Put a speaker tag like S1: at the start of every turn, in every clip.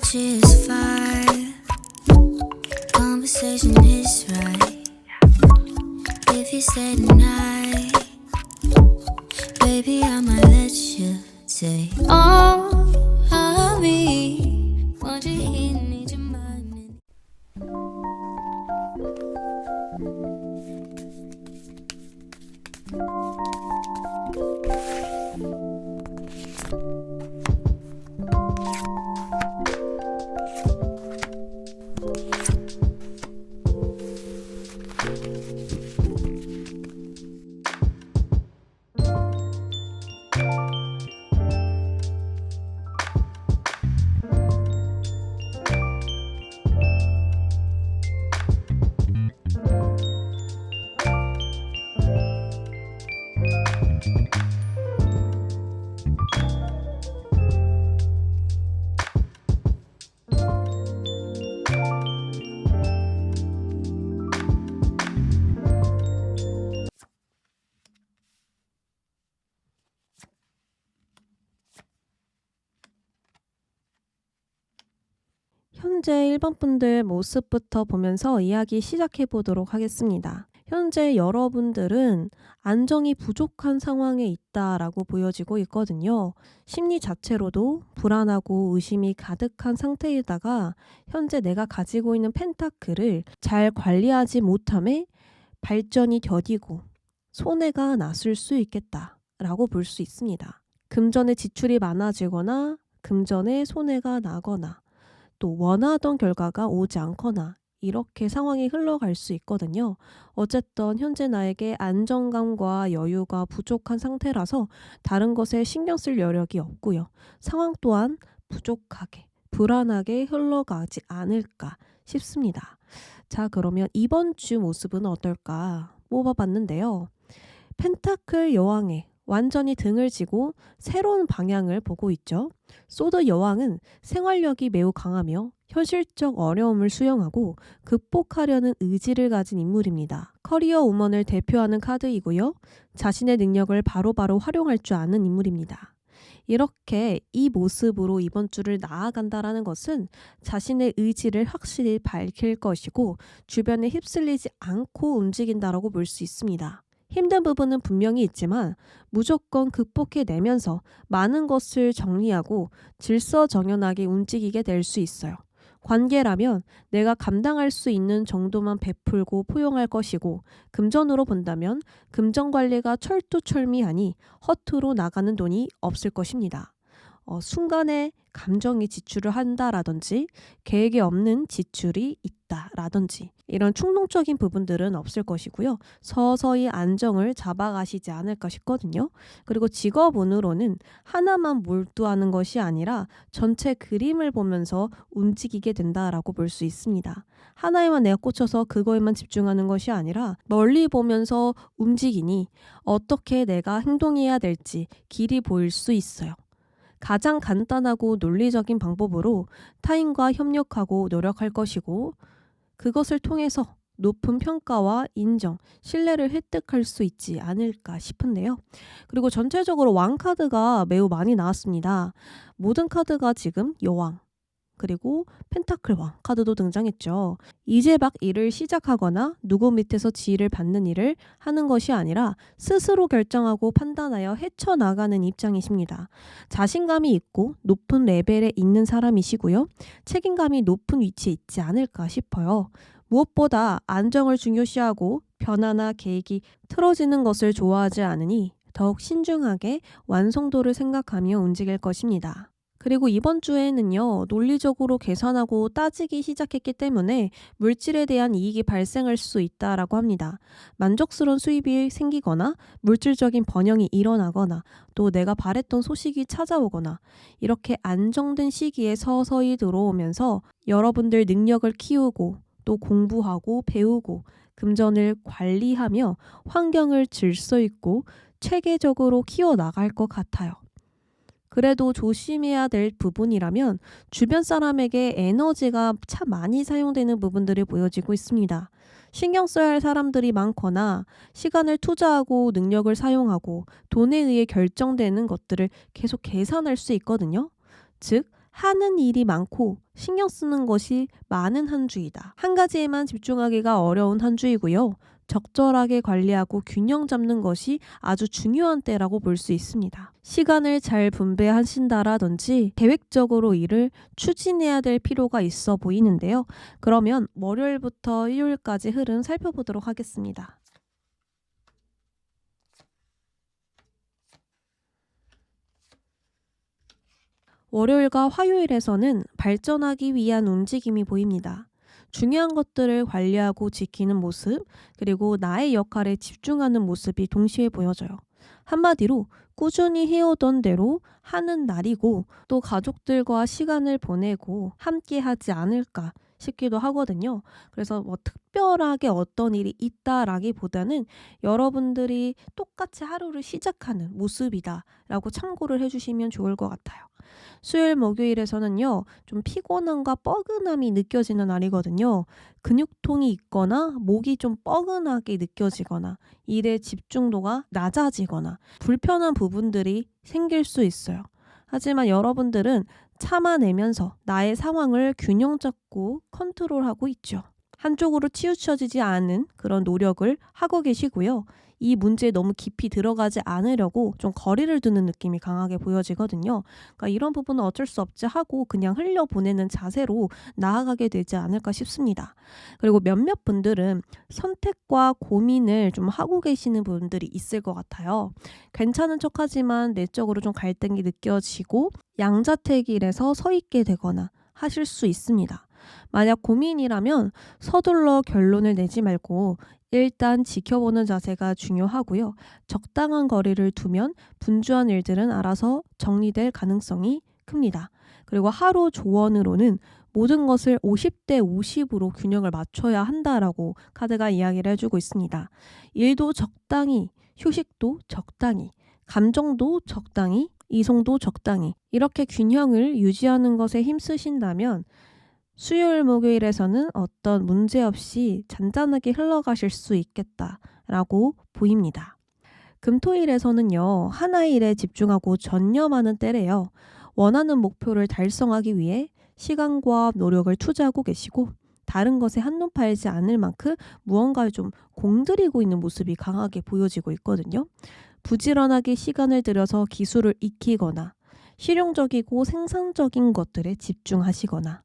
S1: Energy is fire. Conversation is right. If you stay tonight, baby, I might let you take all of me. Want you here, need your mind.
S2: 현재 1번 분들 모습부터 보면서 이야기 시작해 보도록 하겠습니다. 현재 여러분들은 안정이 부족한 상황에 있다라고 보여지고 있거든요. 심리 자체로도 불안하고 의심이 가득한 상태에다가 현재 내가 가지고 있는 펜타클을 잘 관리하지 못함에 발전이 더디고 손해가 났을 수 있겠다라고 볼 수 있습니다. 금전의 지출이 많아지거나 금전에 손해가 나거나 또 원하던 결과가 오지 않거나 이렇게 상황이 흘러갈 수 있거든요. 어쨌든 현재 나에게 안정감과 여유가 부족한 상태라서 다른 것에 신경 쓸 여력이 없고요. 상황 또한 부족하게, 불안하게 흘러가지 않을까 싶습니다. 자, 그러면 이번 주 모습은 어떨까 뽑아봤는데요. 펜타클 여왕에 완전히 등을 지고 새로운 방향을 보고 있죠. 소드 여왕은 생활력이 매우 강하며 현실적 어려움을 수용하고 극복하려는 의지를 가진 인물입니다. 커리어 우먼을 대표하는 카드이고요. 자신의 능력을 바로바로 활용할 줄 아는 인물입니다. 이렇게 이 모습으로 이번 주를 나아간다라는 것은 자신의 의지를 확실히 밝힐 것이고 주변에 휩쓸리지 않고 움직인다라고 볼 수 있습니다. 힘든 부분은 분명히 있지만 무조건 극복해내면서 많은 것을 정리하고 질서정연하게 움직이게 될 수 있어요. 관계라면 내가 감당할 수 있는 정도만 베풀고 포용할 것이고 금전으로 본다면 금전 관리가 철두철미하니 허투루 나가는 돈이 없을 것입니다. 순간에 감정이 지출을 한다라든지 계획에 없는 지출이 있다라든지 이런 충동적인 부분들은 없을 것이고요. 서서히 안정을 잡아가시지 않을까 싶거든요. 그리고 직업운으로는 하나만 몰두하는 것이 아니라 전체 그림을 보면서 움직이게 된다라고 볼 수 있습니다. 하나에만 내가 꽂혀서 그거에만 집중하는 것이 아니라 멀리 보면서 움직이니 어떻게 내가 행동해야 될지 길이 보일 수 있어요. 가장 간단하고 논리적인 방법으로 타인과 협력하고 노력할 것이고 그것을 통해서 높은 평가와 인정, 신뢰를 획득할 수 있지 않을까 싶은데요. 그리고 전체적으로 왕 카드가 매우 많이 나왔습니다. 모든 카드가 지금 여왕, 그리고 펜타클 왕 카드도 등장했죠. 이제 막 일을 시작하거나 누구 밑에서 지휘를 받는 일을 하는 것이 아니라 스스로 결정하고 판단하여 헤쳐나가는 입장이십니다. 자신감이 있고 높은 레벨에 있는 사람이시고요. 책임감이 높은 위치에 있지 않을까 싶어요. 무엇보다 안정을 중요시하고 변화나 계획이 틀어지는 것을 좋아하지 않으니 더욱 신중하게 완성도를 생각하며 움직일 것입니다. 그리고 이번 주에는요, 논리적으로 계산하고 따지기 시작했기 때문에 물질에 대한 이익이 발생할 수 있다라고 합니다. 만족스러운 수입이 생기거나 물질적인 번영이 일어나거나 또 내가 바랬던 소식이 찾아오거나 이렇게 안정된 시기에 서서히 들어오면서 여러분들 능력을 키우고 또 공부하고 배우고 금전을 관리하며 환경을 질서 있고 체계적으로 키워나갈 것 같아요. 그래도 조심해야 될 부분이라면 주변 사람에게 에너지가 참 많이 사용되는 부분들이 보여지고 있습니다. 신경 써야 할 사람들이 많거나 시간을 투자하고 능력을 사용하고 돈에 의해 결정되는 것들을 계속 계산할 수 있거든요. 즉, 하는 일이 많고 신경 쓰는 것이 많은 한 주이다. 한 가지에만 집중하기가 어려운 한 주이고요. 적절하게 관리하고 균형 잡는 것이 아주 중요한 때라고 볼 수 있습니다. 시간을 잘 분배하신다라든지 계획적으로 일을 추진해야 될 필요가 있어 보이는데요. 그러면 월요일부터 일요일까지 흐름 살펴보도록 하겠습니다. 월요일과 화요일에서는 발전하기 위한 움직임이 보입니다. 중요한 것들을 관리하고 지키는 모습, 그리고 나의 역할에 집중하는 모습이 동시에 보여져요. 한마디로 꾸준히 해오던 대로 하는 날이고 또 가족들과 시간을 보내고 함께 하지 않을까 싶기도 하거든요. 그래서 뭐 특별하게 어떤 일이 있다라기보다는 여러분들이 똑같이 하루를 시작하는 모습이다라고 참고를 해주시면 좋을 것 같아요. 수요일 목요일에서는요, 좀 피곤함과 뻐근함이 느껴지는 날이거든요. 근육통이 있거나 목이 좀 뻐근하게 느껴지거나 일의 집중도가 낮아지거나 불편한 부분들이 생길 수 있어요. 하지만 여러분들은 참아내면서 나의 상황을 균형 잡고 컨트롤하고 있죠. 한쪽으로 치우쳐지지 않은 그런 노력을 하고 계시고요. 이 문제에 너무 깊이 들어가지 않으려고 좀 거리를 두는 느낌이 강하게 보여지거든요. 그러니까 이런 부분은 어쩔 수 없지 하고 그냥 흘려보내는 자세로 나아가게 되지 않을까 싶습니다. 그리고 몇몇 분들은 선택과 고민을 좀 하고 계시는 분들이 있을 것 같아요. 괜찮은 척하지만 내적으로 좀 갈등이 느껴지고 양자택일에서 서 있게 되거나 하실 수 있습니다. 만약 고민이라면 서둘러 결론을 내지 말고 일단 지켜보는 자세가 중요하고요. 적당한 거리를 두면 분주한 일들은 알아서 정리될 가능성이 큽니다. 그리고 하루 조언으로는 모든 것을 50대 50으로 균형을 맞춰야 한다라고 카드가 이야기를 해주고 있습니다. 일도 적당히, 휴식도 적당히, 감정도 적당히, 이성도 적당히 이렇게 균형을 유지하는 것에 힘쓰신다면 수요일 목요일에서는 어떤 문제 없이 잔잔하게 흘러가실 수 있겠다라고 보입니다. 금토일에서는요, 하나의 일에 집중하고 전념하는 때래요. 원하는 목표를 달성하기 위해 시간과 노력을 투자하고 계시고 다른 것에 한눈 팔지 않을 만큼 무언가를 좀 공들이고 있는 모습이 강하게 보여지고 있거든요. 부지런하게 시간을 들여서 기술을 익히거나 실용적이고 생산적인 것들에 집중하시거나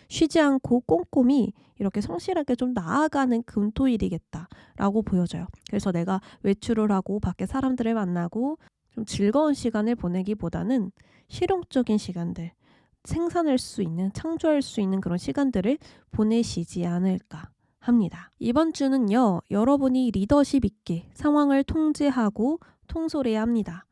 S2: 쉬지 않고 꼼꼼히 이렇게 성실하게 좀 나아가는 금토일이겠다라고 보여져요. 그래서 내가 외출을 하고 밖에 사람들을 만나고 좀 즐거운 시간을 보내기보다는 실용적인 시간들, 생산할 수 있는, 창조할 수 있는 그런 시간들을 보내시지 않을까 합니다. 이번 주는요, 여러분이 리더십 있게 상황을 통제하고 통솔해야 합니다.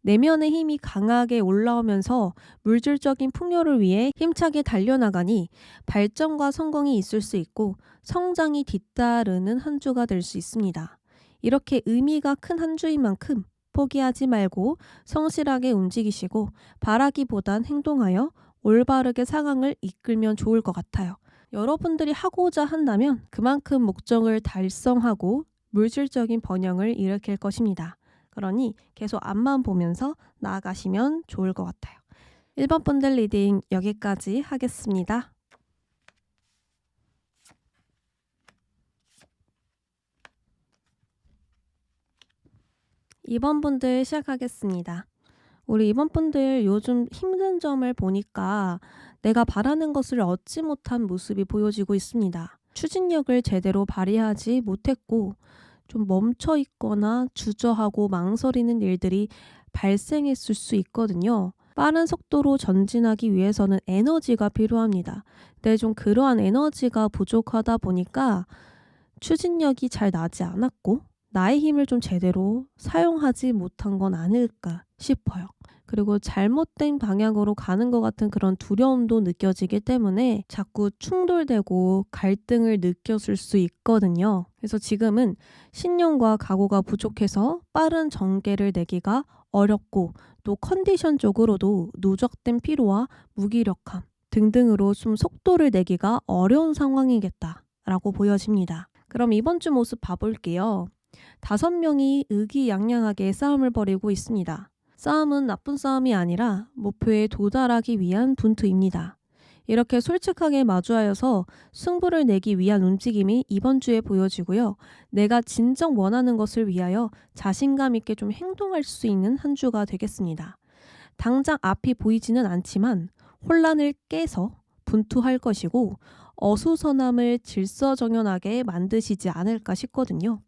S2: 내면의 힘이 강하게 올라오면서 물질적인 풍요를 위해 힘차게 달려나가니 발전과 성공이 있을 수 있고 성장이 뒤따르는 한 주가 될 수 있습니다. 이렇게 의미가 큰 한 주인 만큼 포기하지 말고 성실하게 움직이시고 바라기보단 행동하여 올바르게 상황을 이끌면 좋을 것 같아요. 여러분들이 하고자 한다면 그만큼 목적을 달성하고 물질적인 번영을 일으킬 것입니다. 그러니 계속 앞만 보면서 나아가시면 좋을 것 같아요. 1번 분들 리딩 여기까지 하겠습니다. 2번 분들 시작하겠습니다. 우리 2번 분들 요즘 힘든 점을 보니까 내가 바라는 것을 얻지 못한 모습이 보여지고 있습니다. 추진력을 제대로 발휘하지 못했고 좀 멈춰 있거나 주저하고 망설이는 일들이 발생했을 수 있거든요. 빠른 속도로 전진하기 위해서는 에너지가 필요합니다. 근데 좀 그러한 에너지가 부족하다 보니까 추진력이 잘 나지 않았고 나의 힘을 좀 제대로 사용하지 못한 건 아닐까 싶어요. 그리고 잘못된 방향으로 가는 것 같은 그런 두려움도 느껴지기 때문에 자꾸 충돌되고 갈등을 느꼈을 수 있거든요. 그래서 지금은 신념과 각오가 부족해서 빠른 전개를 내기가 어렵고 또 컨디션적으로도 누적된 피로와 무기력함 등등으로 좀 속도를 내기가 어려운 상황이겠다라고 보여집니다. 그럼 이번 주 모습 봐볼게요. 5명이 의기양양하게 싸움을 벌이고 있습니다. 싸움은 나쁜 싸움이 아니라 목표에 도달하기 위한 분투입니다. 이렇게 솔직하게 마주하여서 승부를 내기 위한 움직임이 이번 주에 보여지고요. 내가 진정 원하는 것을 위하여 자신감 있게 좀 행동할 수 있는 한 주가 되겠습니다. 당장 앞이 보이지는 않지만 혼란을 깨서 분투할 것이고 어수선함을 질서정연하게 만드시지 않을까 싶거든요.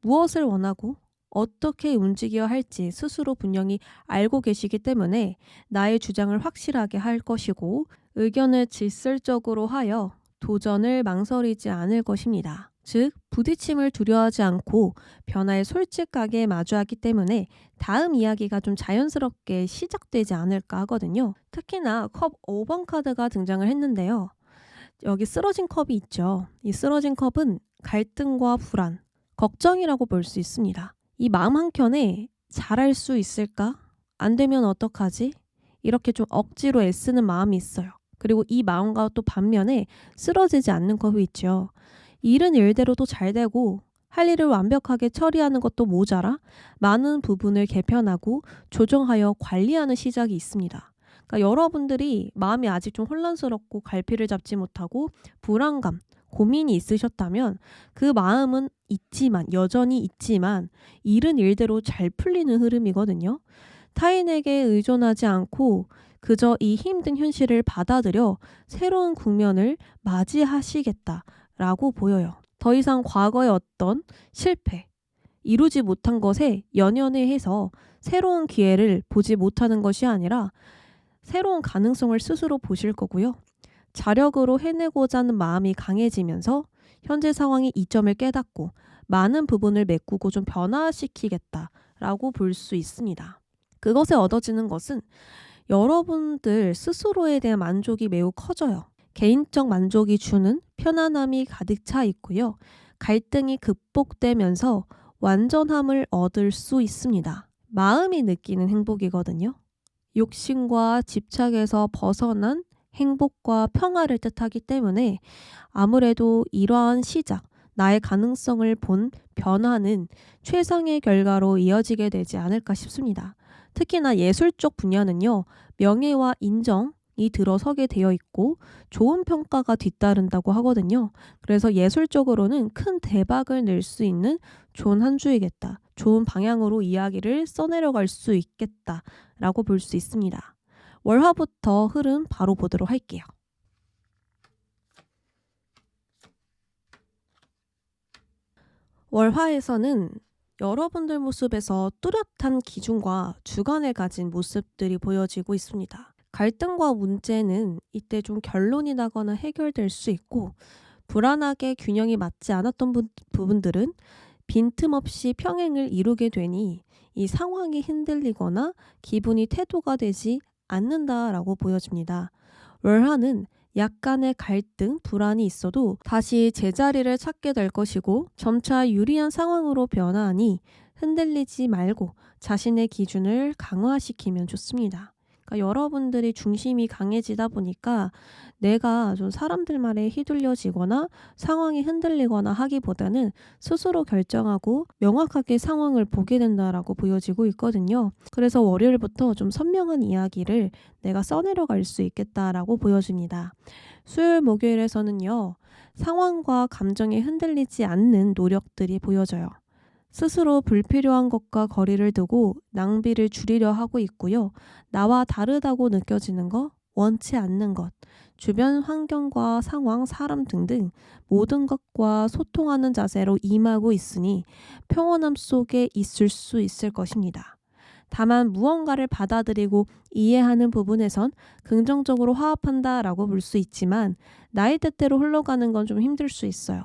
S2: 무엇을 원하고 어떻게 움직여야 할지 스스로 분명히 알고 계시기 때문에 나의 주장을 확실하게 할 것이고 의견을 질설적으로 하여 도전을 망설이지 않을 것입니다. 즉, 부딪힘을 두려워하지 않고 변화에 솔직하게 마주하기 때문에 다음 이야기가 좀 자연스럽게 시작되지 않을까 하거든요. 특히나 컵 5번 카드가 등장을 했는데요. 여기 쓰러진 컵이 있죠. 이 쓰러진 컵은 갈등과 불안, 걱정이라고 볼 수 있습니다. 이 마음 한켠에 잘할 수 있을까? 안 되면 어떡하지? 이렇게 좀 억지로 애쓰는 마음이 있어요. 그리고 이 마음과 또 반면에 쓰러지지 않는 컵이 있죠. 일은 일대로도 잘 되고 할 일을 완벽하게 처리하는 것도 모자라 많은 부분을 개편하고 조정하여 관리하는 시작이 있습니다. 그러니까 여러분들이 마음이 아직 좀 혼란스럽고 갈피를 잡지 못하고 불안감, 고민이 있으셨다면 그 마음은 여전히 있지만 일은 일대로 잘 풀리는 흐름이거든요. 타인에게 의존하지 않고 그저 이 힘든 현실을 받아들여 새로운 국면을 맞이하시겠다라고 보여요. 더 이상 과거의 어떤 실패, 이루지 못한 것에 연연해해서 새로운 기회를 보지 못하는 것이 아니라 새로운 가능성을 스스로 보실 거고요. 자력으로 해내고자 하는 마음이 강해지면서 현재 상황의 이점을 깨닫고 많은 부분을 메꾸고 좀 변화시키겠다라고 볼 수 있습니다. 그것에 얻어지는 것은 여러분들 스스로에 대한 만족이 매우 커져요. 개인적 만족이 주는 편안함이 가득 차 있고요. 갈등이 극복되면서 완전함을 얻을 수 있습니다. 마음이 느끼는 행복이거든요. 욕심과 집착에서 벗어난 행복과 평화를 뜻하기 때문에 아무래도 이러한 시작, 나의 가능성을 본 변화는 최상의 결과로 이어지게 되지 않을까 싶습니다. 특히나 예술 쪽 분야는요, 명예와 인정이 들어서게 되어 있고 좋은 평가가 뒤따른다고 하거든요. 그래서 예술적으로는 큰 대박을 낼 수 있는 좋은 한 주이겠다. 좋은 방향으로 이야기를 써내려갈 수 있겠다라고 볼 수 있습니다. 월화부터 흐름 바로 보도록 할게요. 월화에서는 여러분들 모습에서 뚜렷한 기준과 주관을 가진 모습들이 보여지고 있습니다. 갈등과 문제는 이때 좀 결론이 나거나 해결될 수 있고 불안하게 균형이 맞지 않았던 부분들은 빈틈없이 평행을 이루게 되니 이 상황이 흔들리거나 기분이 태도가 되지 않는다라고 보여집니다. 월화는 약간의 갈등, 불안이 있어도 다시 제자리를 찾게 될 것이고 점차 유리한 상황으로 변화하니 흔들리지 말고 자신의 기준을 강화시키면 좋습니다. 그러니까 여러분들이 중심이 강해지다 보니까 내가 좀 사람들 말에 휘둘려지거나 상황이 흔들리거나 하기보다는 스스로 결정하고 명확하게 상황을 보게 된다라고 보여지고 있거든요. 그래서 월요일부터 좀 선명한 이야기를 내가 써내려갈 수 있겠다라고 보여집니다. 수요일, 목요일에서는요. 상황과 감정에 흔들리지 않는 노력들이 보여져요. 스스로 불필요한 것과 거리를 두고 낭비를 줄이려 하고 있고요. 나와 다르다고 느껴지는 것, 원치 않는 것, 주변 환경과 상황, 사람 등등 모든 것과 소통하는 자세로 임하고 있으니 평온함 속에 있을 수 있을 것입니다. 다만 무언가를 받아들이고 이해하는 부분에선 긍정적으로 화합한다라고 볼 수 있지만 나의 뜻대로 흘러가는 건 좀 힘들 수 있어요.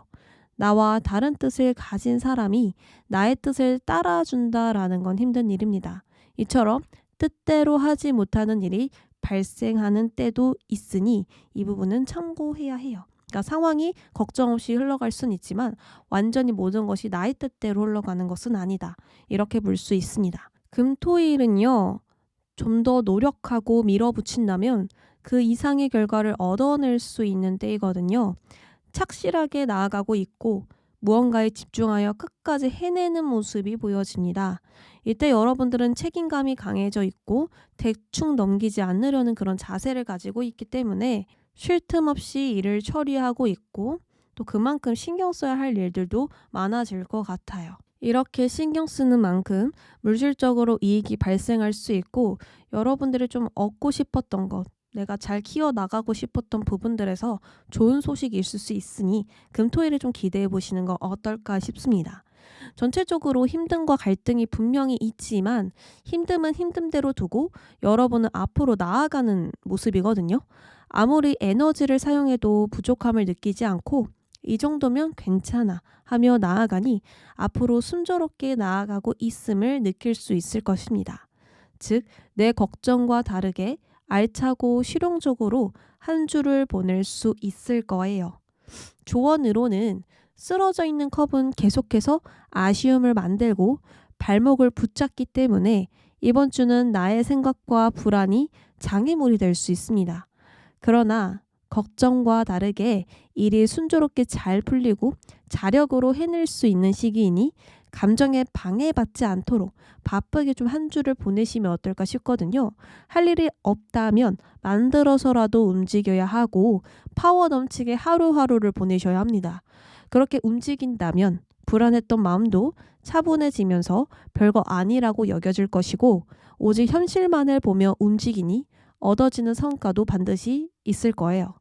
S2: 나와 다른 뜻을 가진 사람이 나의 뜻을 따라준다라는 건 힘든 일입니다. 이처럼 뜻대로 하지 못하는 일이 발생하는 때도 있으니 이 부분은 참고해야 해요. 그러니까 상황이 걱정 없이 흘러갈 수는 있지만 완전히 모든 것이 나의 뜻대로 흘러가는 것은 아니다. 이렇게 볼 수 있습니다. 금토일은요. 좀 더 노력하고 밀어붙인다면 그 이상의 결과를 얻어낼 수 있는 때이거든요. 착실하게 나아가고 있고 무언가에 집중하여 끝까지 해내는 모습이 보여집니다. 이때 여러분들은 책임감이 강해져 있고 대충 넘기지 않으려는 그런 자세를 가지고 있기 때문에 쉴 틈 없이 일을 처리하고 있고 또 그만큼 신경 써야 할 일들도 많아질 것 같아요. 이렇게 신경 쓰는 만큼 물질적으로 이익이 발생할 수 있고 여러분들이 좀 얻고 싶었던 것, 내가 잘 키워나가고 싶었던 부분들에서 좋은 소식이 있을 수 있으니 금토일을 좀 기대해 보시는 거 어떨까 싶습니다. 전체적으로 힘듦과 갈등이 분명히 있지만 힘듦은 힘듦대로 두고 여러분은 앞으로 나아가는 모습이거든요. 아무리 에너지를 사용해도 부족함을 느끼지 않고 이 정도면 괜찮아 하며 나아가니 앞으로 순조롭게 나아가고 있음을 느낄 수 있을 것입니다. 즉, 내 걱정과 다르게 알차고 실용적으로 한 주를 보낼 수 있을 거예요. 조언으로는 쓰러져 있는 컵은 계속해서 아쉬움을 만들고 발목을 붙잡기 때문에 이번 주는 나의 생각과 불안이 장애물이 될 수 있습니다. 그러나 걱정과 다르게 일이 순조롭게 잘 풀리고 자력으로 해낼 수 있는 시기이니 감정에 방해받지 않도록 바쁘게 좀 한 주를 보내시면 어떨까 싶거든요. 할 일이 없다면 만들어서라도 움직여야 하고 파워 넘치게 하루하루를 보내셔야 합니다. 그렇게 움직인다면 불안했던 마음도 차분해지면서 별거 아니라고 여겨질 것이고 오직 현실만을 보며 움직이니 얻어지는 성과도 반드시 있을 거예요.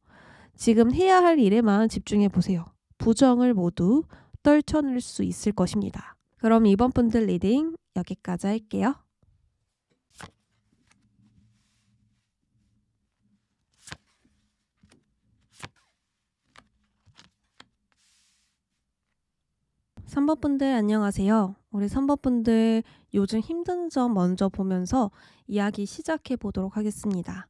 S2: 지금 해야 할 일에만 집중해 보세요. 부정을 모두 떨쳐낼 수 있을 것입니다. 그럼 이번 분들 리딩 여기까지 할게요. 삼 번 분들 안녕하세요. 우리 3번 분들 요즘 힘든 점 먼저 보면서 이야기 시작해 보도록 하겠습니다.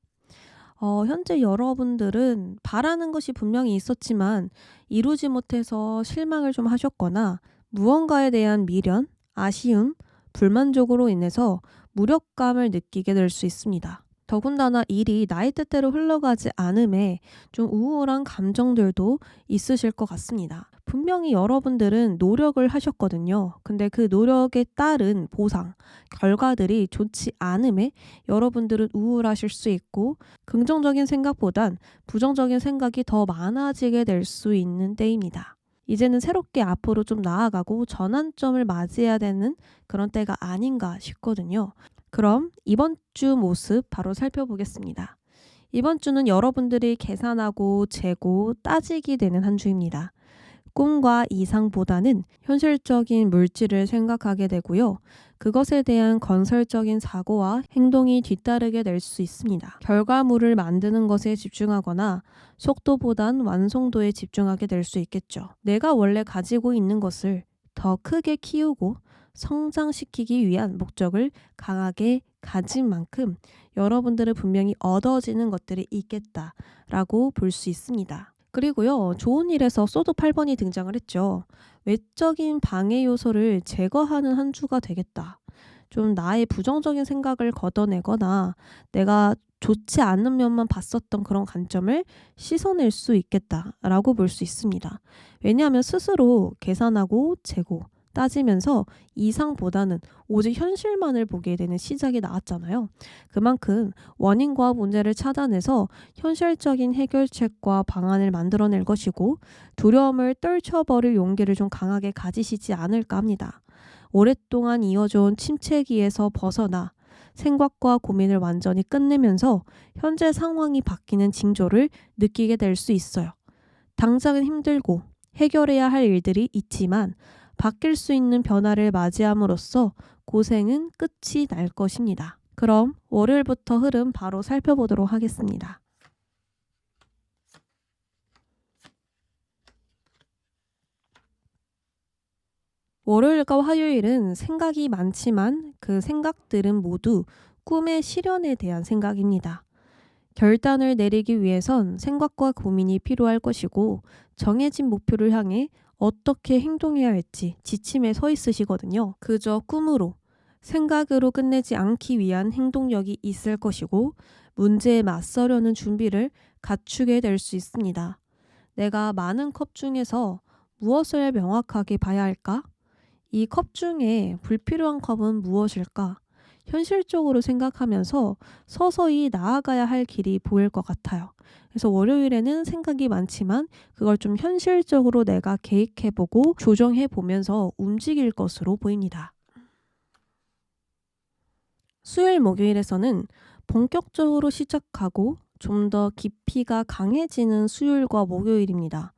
S2: 현재 여러분들은 바라는 것이 분명히 있었지만 이루지 못해서 실망을 좀 하셨거나 무언가에 대한 미련, 아쉬움, 불만족으로 인해서 무력감을 느끼게 될 수 있습니다. 더군다나 일이 나의 뜻대로 흘러가지 않음에 좀 우울한 감정들도 있으실 것 같습니다. 분명히 여러분들은 노력을 하셨거든요. 근데 그 노력에 따른 보상, 결과들이 좋지 않음에 여러분들은 우울하실 수 있고 긍정적인 생각보단 부정적인 생각이 더 많아지게 될 수 있는 때입니다. 이제는 새롭게 앞으로 좀 나아가고 전환점을 맞이해야 되는 그런 때가 아닌가 싶거든요. 그럼 이번 주 모습 바로 살펴보겠습니다. 이번 주는 여러분들이 계산하고 재고, 따지게 되는 한 주입니다. 꿈과 이상보다는 현실적인 물질을 생각하게 되고요. 그것에 대한 건설적인 사고와 행동이 뒤따르게 될 수 있습니다. 결과물을 만드는 것에 집중하거나 속도보단 완성도에 집중하게 될 수 있겠죠. 내가 원래 가지고 있는 것을 더 크게 키우고 성장시키기 위한 목적을 강하게 가진 만큼 여러분들은 분명히 얻어지는 것들이 있겠다라고 볼 수 있습니다. 그리고요, 좋은 일에서 소드 8번이 등장을 했죠. 외적인 방해 요소를 제거하는 한 주가 되겠다. 좀 나의 부정적인 생각을 걷어내거나 내가 좋지 않은 면만 봤었던 그런 관점을 씻어낼 수 있겠다라고 볼 수 있습니다. 왜냐하면 스스로 계산하고 재고, 따지면서 이상보다는 오직 현실만을 보게 되는 시작이 나왔잖아요. 그만큼 원인과 문제를 찾아내서 현실적인 해결책과 방안을 만들어낼 것이고 두려움을 떨쳐버릴 용기를 좀 강하게 가지시지 않을까 합니다. 오랫동안 이어져온 침체기에서 벗어나 생각과 고민을 완전히 끝내면서 현재 상황이 바뀌는 징조를 느끼게 될 수 있어요. 당장은 힘들고 해결해야 할 일들이 있지만 바뀔 수 있는 변화를 맞이함으로써 고생은 끝이 날 것입니다. 그럼 월요일부터 흐름 바로 살펴보도록 하겠습니다. 월요일과 화요일은 생각이 많지만 그 생각들은 모두 꿈의 실현에 대한 생각입니다. 결단을 내리기 위해선 생각과 고민이 필요할 것이고 정해진 목표를 향해 어떻게 행동해야 할지 지침에 서 있으시거든요. 그저 꿈으로, 생각으로 끝내지 않기 위한 행동력이 있을 것이고 문제에 맞서려는 준비를 갖추게 될 수 있습니다. 내가 많은 컵 중에서 무엇을 명확하게 봐야 할까? 이 컵 중에 불필요한 컵은 무엇일까? 현실적으로 생각하면서 서서히 나아가야 할 길이 보일 것 같아요. 그래서 월요일에는 생각이 많지만 그걸 좀 현실적으로 내가 계획해보고 조정해보면서 움직일 것으로 보입니다. 수요일, 목요일에서는 본격적으로 시작하고 좀 더 깊이가 강해지는 수요일과 목요일입니다.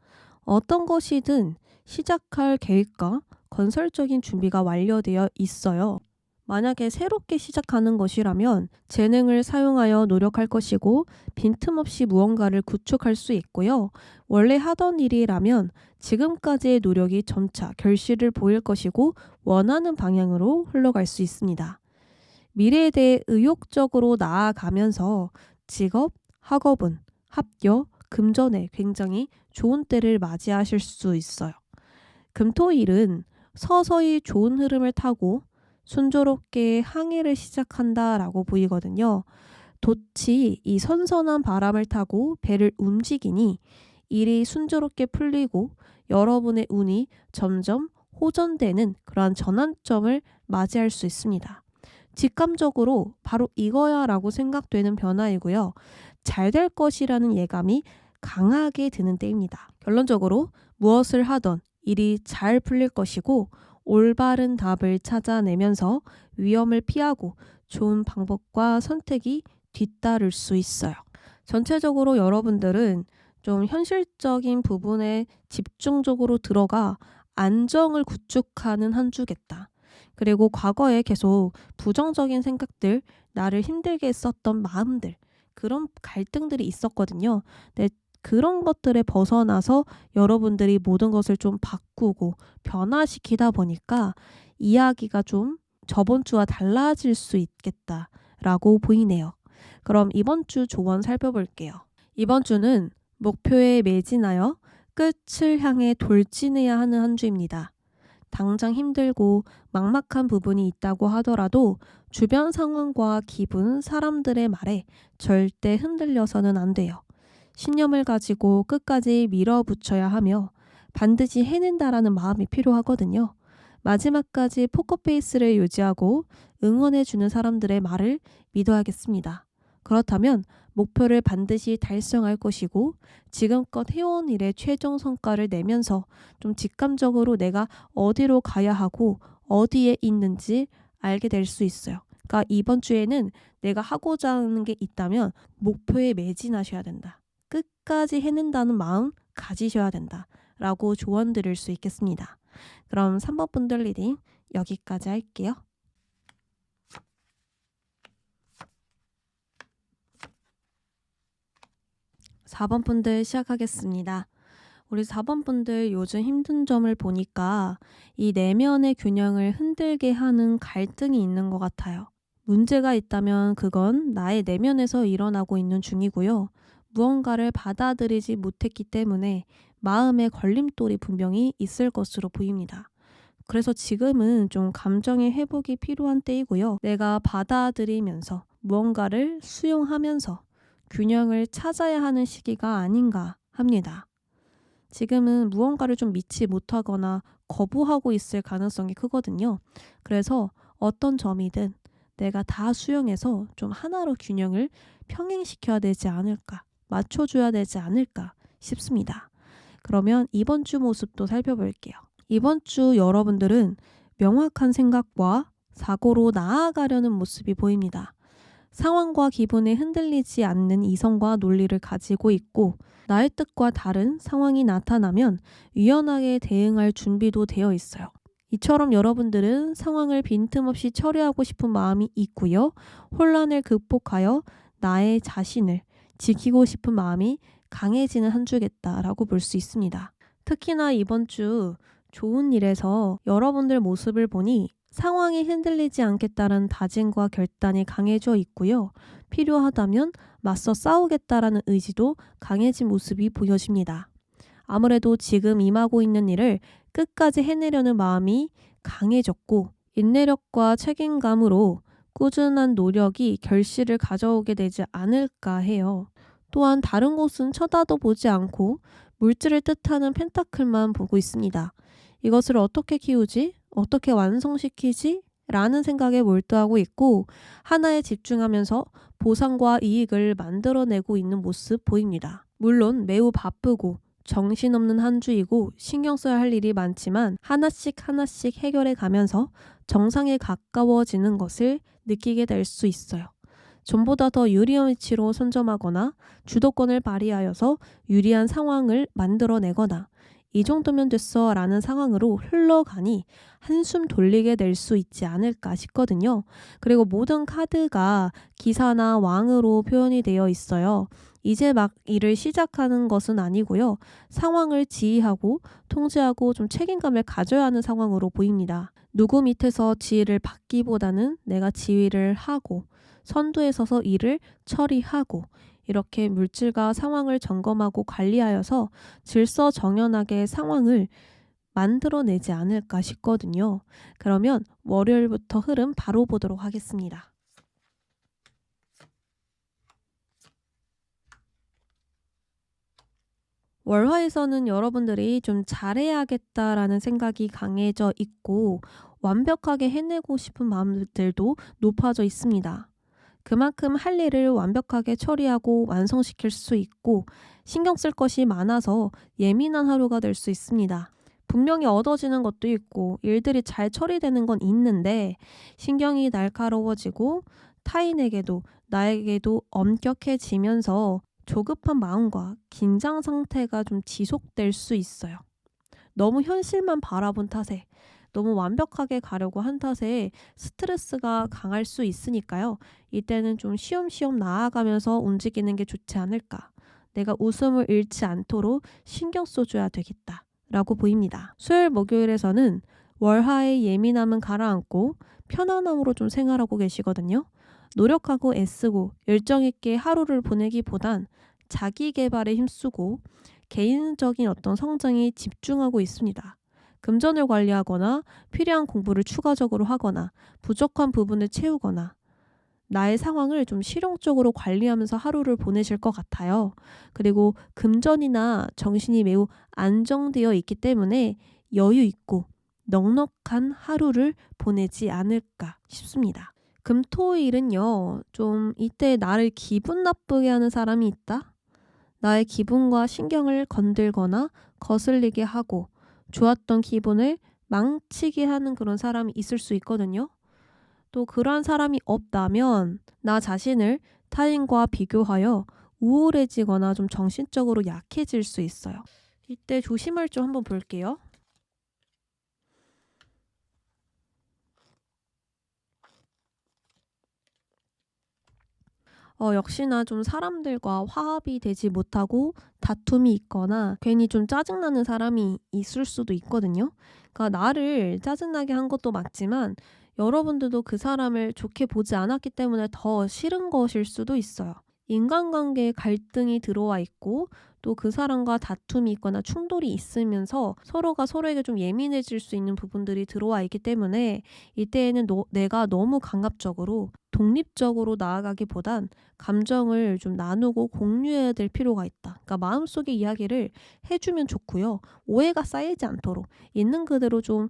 S2: 어떤 것이든 시작할 계획과 건설적인 준비가 완료되어 있어요. 만약에 새롭게 시작하는 것이라면 재능을 사용하여 노력할 것이고 빈틈없이 무언가를 구축할 수 있고요. 원래 하던 일이라면 지금까지의 노력이 점차 결실을 보일 것이고 원하는 방향으로 흘러갈 수 있습니다. 미래에 대해 의욕적으로 나아가면서 직업, 학업은, 합격, 금전에 굉장히 좋은 때를 맞이하실 수 있어요. 금토일은 서서히 좋은 흐름을 타고 순조롭게 항해를 시작한다라고 보이거든요. 돛이 이 선선한 바람을 타고 배를 움직이니 일이 순조롭게 풀리고 여러분의 운이 점점 호전되는 그러한 전환점을 맞이할 수 있습니다. 직감적으로 바로 이거야 라고 생각되는 변화이고요. 잘 될 것이라는 예감이 강하게 드는 때입니다. 결론적으로 무엇을 하던 일이 잘 풀릴 것이고 올바른 답을 찾아내면서 위험을 피하고 좋은 방법과 선택이 뒤따를 수 있어요. 전체적으로 여러분들은 좀 현실적인 부분에 집중적으로 들어가 안정을 구축하는 한 주겠다. 그리고 과거에 계속 부정적인 생각들, 나를 힘들게 했었던 마음들, 그런 갈등들이 있었거든요. 근데 그런 것들에 벗어나서 여러분들이 모든 것을 좀 바꾸고 변화시키다 보니까 이야기가 좀 저번 주와 달라질 수 있겠다라고 보이네요. 그럼 이번 주 조언 살펴볼게요. 이번 주는 목표에 매진하여 끝을 향해 돌진해야 하는 한 주입니다. 당장 힘들고 막막한 부분이 있다고 하더라도 주변 상황과 기분, 사람들의 말에 절대 흔들려서는 안 돼요. 신념을 가지고 끝까지 밀어붙여야 하며 반드시 해낸다라는 마음이 필요하거든요. 마지막까지 포커페이스를 유지하고 응원해주는 사람들의 말을 믿어야겠습니다. 그렇다면 목표를 반드시 달성할 것이고 지금껏 해온 일의 최종 성과를 내면서 좀 직감적으로 내가 어디로 가야 하고 어디에 있는지 알게 될 수 있어요. 그러니까 이번 주에는 내가 하고자 하는 게 있다면 목표에 매진하셔야 된다. 끝까지 해낸다는 마음 가지셔야 된다. 라고 조언 드릴 수 있겠습니다. 그럼 3번 분들 리딩 여기까지 할게요. 4번 분들 시작하겠습니다. 우리 4번 분들 요즘 힘든 점을 보니까 이 내면의 균형을 흔들게 하는 갈등이 있는 것 같아요. 문제가 있다면 그건 나의 내면에서 일어나고 있는 중이고요. 무언가를 받아들이지 못했기 때문에 마음의 걸림돌이 분명히 있을 것으로 보입니다. 그래서 지금은 좀 감정의 회복이 필요한 때이고요. 내가 받아들이면서 무언가를 수용하면서 균형을 찾아야 하는 시기가 아닌가 합니다. 지금은 무언가를 좀 믿지 못하거나 거부하고 있을 가능성이 크거든요. 그래서 어떤 점이든 내가 다 수용해서 좀 하나로 균형을 평행시켜야 되지 않을까, 맞춰줘야 되지 않을까 싶습니다. 그러면 이번 주 모습도 살펴볼게요. 이번 주 여러분들은 명확한 생각과 사고로 나아가려는 모습이 보입니다. 상황과 기분에 흔들리지 않는 이성과 논리를 가지고 있고 나의 뜻과 다른 상황이 나타나면 유연하게 대응할 준비도 되어 있어요. 이처럼 여러분들은 상황을 빈틈없이 처리하고 싶은 마음이 있고요. 혼란을 극복하여 나의 자신을 지키고 싶은 마음이 강해지는 한 주겠다라고 볼 수 있습니다. 특히나 이번 주 좋은 일에서 여러분들 모습을 보니 상황이 흔들리지 않겠다는 다짐과 결단이 강해져 있고요. 필요하다면 맞서 싸우겠다라는 의지도 강해진 모습이 보여집니다. 아무래도 지금 임하고 있는 일을 끝까지 해내려는 마음이 강해졌고 인내력과 책임감으로 꾸준한 노력이 결실을 가져오게 되지 않을까 해요. 또한 다른 곳은 쳐다도 보지 않고 물질을 뜻하는 펜타클만 보고 있습니다. 이것을 어떻게 키우지? 어떻게 완성시키지? 라는 생각에 몰두하고 있고 하나에 집중하면서 보상과 이익을 만들어내고 있는 모습 보입니다. 물론 매우 바쁘고 정신없는 한 주이고 신경 써야 할 일이 많지만 하나씩 하나씩 해결해 가면서 정상에 가까워지는 것을 느끼게 될 수 있어요. 전보다 더 유리한 위치로 선점하거나 주도권을 발휘하여서 유리한 상황을 만들어내거나 이 정도면 됐어 라는 상황으로 흘러가니 한숨 돌리게 될 수 있지 않을까 싶거든요. 그리고 모든 카드가 기사나 왕으로 표현이 되어 있어요. 이제 막 일을 시작하는 것은 아니고요. 상황을 지휘하고 통제하고 좀 책임감을 가져야 하는 상황으로 보입니다. 누구 밑에서 지휘를 받기보다는 내가 지휘를 하고 선두에 서서 일을 처리하고 이렇게 물질과 상황을 점검하고 관리하여서 질서정연하게 상황을 만들어내지 않을까 싶거든요. 그러면 월요일부터 흐름 바로 보도록 하겠습니다. 월화에서는 여러분들이 좀 잘해야겠다라는 생각이 강해져 있고 완벽하게 해내고 싶은 마음들도 높아져 있습니다. 그만큼 할 일을 완벽하게 처리하고 완성시킬 수 있고 신경 쓸 것이 많아서 예민한 하루가 될 수 있습니다. 분명히 얻어지는 것도 있고 일들이 잘 처리되는 건 있는데 신경이 날카로워지고 타인에게도 나에게도 엄격해지면서 조급한 마음과 긴장 상태가 좀 지속될 수 있어요. 너무 현실만 바라본 탓에 너무 완벽하게 가려고 한 탓에 스트레스가 강할 수 있으니까요. 이때는 좀 쉬엄쉬엄 나아가면서 움직이는 게 좋지 않을까. 내가 웃음을 잃지 않도록 신경 써줘야 되겠다 라고 보입니다. 수요일 목요일에서는 월화의 예민함은 가라앉고 편안함으로 좀 생활하고 계시거든요. 노력하고 애쓰고 열정있게 하루를 보내기보단 자기 개발에 힘쓰고 개인적인 어떤 성장에 집중하고 있습니다. 금전을 관리하거나 필요한 공부를 추가적으로 하거나 부족한 부분을 채우거나 나의 상황을 좀 실용적으로 관리하면서 하루를 보내실 것 같아요. 그리고 금전이나 정신이 매우 안정되어 있기 때문에 여유 있고 넉넉한 하루를 보내지 않을까 싶습니다. 금토일은요, 좀 이때 나를 기분 나쁘게 하는 사람이 있다? 나의 기분과 신경을 건들거나 거슬리게 하고 좋았던 기분을 망치게 하는 그런 사람이 있을 수 있거든요. 또 그러한 사람이 없다면 나 자신을 타인과 비교하여 우울해지거나 좀 정신적으로 약해질 수 있어요. 이때 조심할 점 한번 볼게요. 역시나 좀 사람들과 화합이 되지 못하고 다툼이 있거나 괜히 좀 짜증나는 사람이 있을 수도 있거든요. 그러니까 나를 짜증나게 한 것도 맞지만 여러분들도 그 사람을 좋게 보지 않았기 때문에 더 싫은 것일 수도 있어요. 인간관계에 갈등이 들어와 있고 또 그 사람과 다툼이 있거나 충돌이 있으면서 서로가 서로에게 좀 예민해질 수 있는 부분들이 들어와 있기 때문에 이때에는 내가 너무 강압적으로 독립적으로 나아가기보단 감정을 좀 나누고 공유해야 될 필요가 있다. 그러니까 마음속의 이야기를 해주면 좋고요. 오해가 쌓이지 않도록 있는 그대로 좀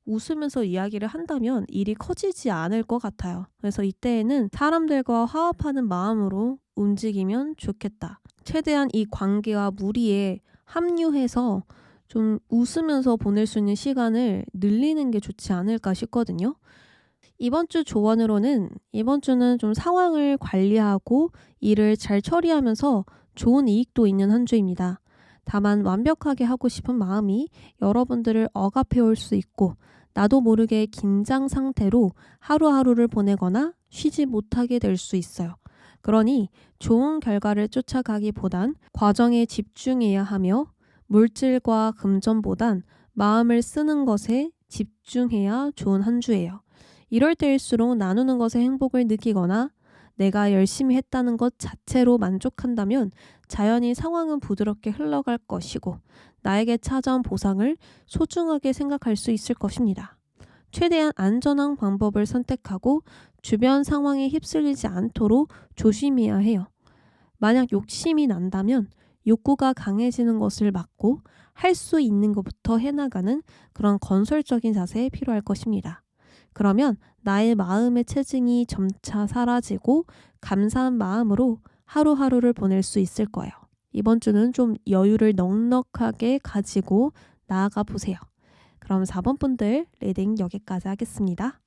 S2: 웃으면서 이야기를 한다면 일이 커지지 않을 것 같아요. 그래서 이때에는 사람들과 화합하는 마음으로 움직이면 좋겠다. 최대한 이 관계와 무리에 합류해서 좀 웃으면서 보낼 수 있는 시간을 늘리는 게 좋지 않을까 싶거든요. 이번 주 조언으로는 이번 주는 좀 상황을 관리하고 일을 잘 처리하면서 좋은 이익도 있는 한 주입니다. 다만 완벽하게 하고 싶은 마음이 여러분들을 억압해올 수 있고 나도 모르게 긴장 상태로 하루하루를 보내거나 쉬지 못하게 될 수 있어요. 그러니 좋은 결과를 쫓아가기보단 과정에 집중해야 하며 물질과 금전보단 마음을 쓰는 것에 집중해야 좋은 한 주예요. 이럴 때일수록 나누는 것에 행복을 느끼거나 내가 열심히 했다는 것 자체로 만족한다면 자연히 상황은 부드럽게 흘러갈 것이고 나에게 찾아온 보상을 소중하게 생각할 수 있을 것입니다. 최대한 안전한 방법을 선택하고 주변 상황에 휩쓸리지 않도록 조심해야 해요. 만약 욕심이 난다면 욕구가 강해지는 것을 막고 할 수 있는 것부터 해나가는 그런 건설적인 자세에 필요할 것입니다. 그러면 나의 마음의 체증이 점차 사라지고 감사한 마음으로 하루하루를 보낼 수 있을 거예요. 이번 주는 좀 여유를 넉넉하게 가지고 나아가 보세요. 그럼 4번 분들 리딩 여기까지 하겠습니다.